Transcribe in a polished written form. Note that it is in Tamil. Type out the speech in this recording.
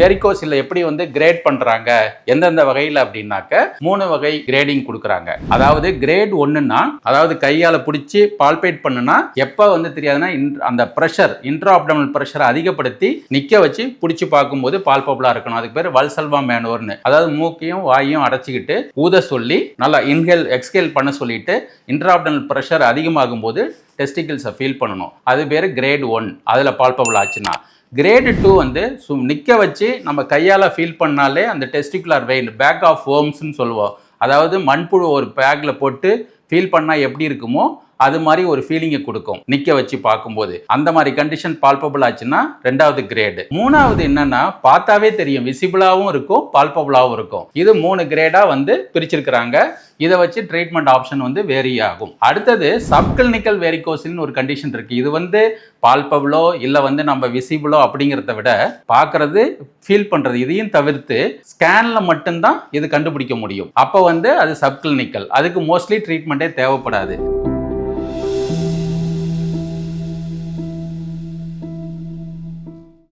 வெரிகோசில் எப்படி வந்து கிரேட் பண்றாங்க எந்தெந்த வகையில் அப்படின்னாக்க 3 வகை கிரேடிங் கொடுக்குறாங்க. அதாவது கிரேட் 1ன்னா அதாவது கையால பிடிச்சி பால்பேட் பண்ணுனா எப்ப வந்து தெரியாதுன்னா அந்த பிரஷர் இன்ட்ரா அப்டோமினல் பிரஷர் அதிகப்படுத்தி நிக்க வச்சு பிடிச்சி பார்க்கும்போது பால்பபிளா இருக்கணும். அதுக்கு பேர் வல்சல்வா மேனோர்னு, அதாவது மூக்கையும் வாயையும் அடைச்சிக்கிட்டு ஊத சொல்லி நல்லா இன்ஹேல் எக்ஸ்ஹேல் பண்ண சொல்லிட்டு இன்ட்ரா அப்டோமினல் பிரஷர் அதிகமாகும் போது டெஸ்டிகிள்ஸை ஃபீல் பண்ணணும். அது பேர் கிரேட் 1. அதுல பால்பபிள் ஆச்சுன்னா கிரேடு 2 வந்து நிற்க வச்சு நம்ம கையால் ஃபீல் பண்ணாலே அந்த டெஸ்டிகுலர் வெயின் பேக் ஆஃப் வேர்ம்ஸ்ன்னு சொல்லுவோம். அதாவது மண்புழு ஒரு பேக்கில் போட்டு ஃபீல் பண்ணால் எப்படி இருக்குமோ அது மாதிரி ஒரு ஃபீலிங்கை கொடுக்கும் நிற்க வச்சு பார்க்கும்போது. அந்த மாதிரி கண்டிஷன் பால்பபிள் ஆச்சுன்னா 2வது கிரேடு. 3வது என்னன்னா பார்த்தாவே தெரியும், விசிபிளாகவும் இருக்கும் பால்பபிளாகவும் இருக்கும். இது 3 கிரேடா வந்து பிரிச்சிருக்கிறாங்க. இதை வச்சு ட்ரீட்மெண்ட் ஆப்ஷன் வந்து வேரி ஆகும். அடுத்தது சப்கிளினிக்கல் வெரிகோசில்னு ஒரு கண்டிஷன் இருக்கு. இது வந்து பால்பபிளோ இல்லை வந்து நம்ம விசிபிளோ அப்படிங்கிறத விட பார்க்கறது ஃபீல் பண்றது இதையும் தவிர்த்து ஸ்கேன்ல மட்டும்தான் இது கண்டுபிடிக்க முடியும். அப்போ வந்து அது சப்கிளினிக்கல். அதுக்கு மோஸ்ட்லி ட்ரீட்மெண்ட்டே தேவைப்படாது.